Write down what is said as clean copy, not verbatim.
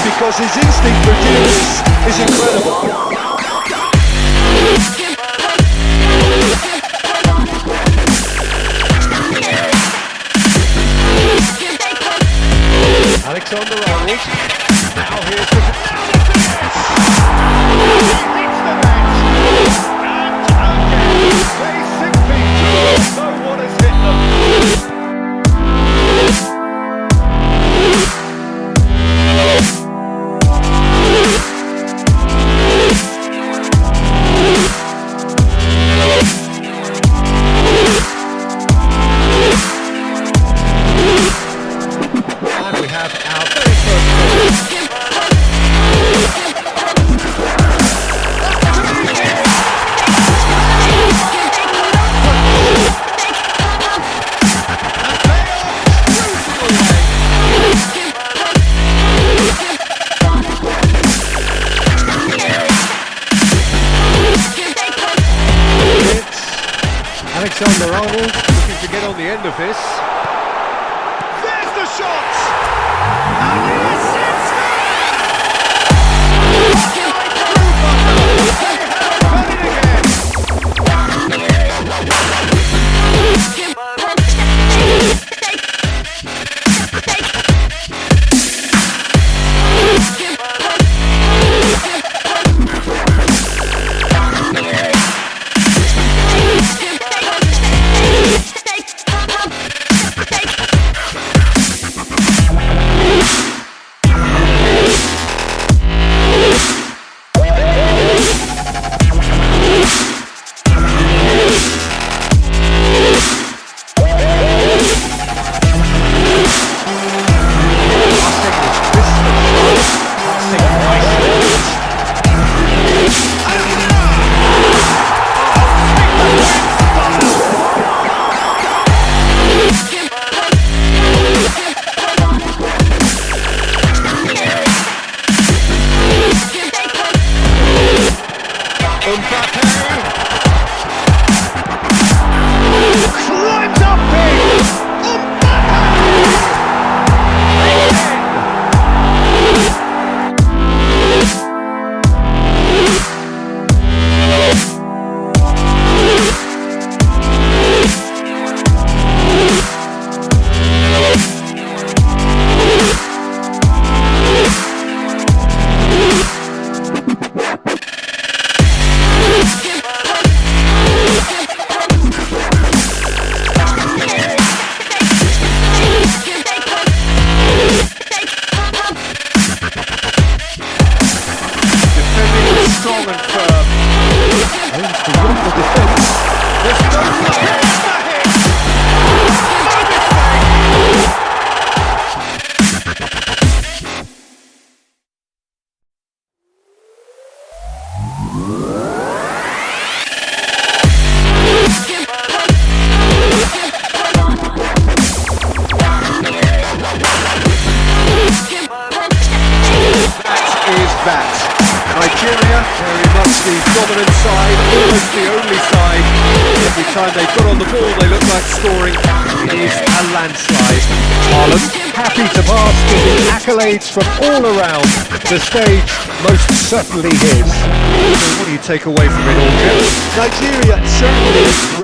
Because his instinct for doing this is incredible. Alexander-Arnold. Now here's the... Hits the net! And again, they simply don't know what has hit them. Alexander-Arnold looking to get on the end of this. There's the shot! And it's Mbappe climbs up big. Strong and firm. Aims to win the defence. There's no flag. That is that. Nigeria, very much the dominant side, almost the only side. Every time they got on the ball, they look like scoring. It is a landslide. Haaland, happy to bask in the accolades from all around. The stage, most certainly his. So what do you take away from it all, Jeff? Nigeria certainly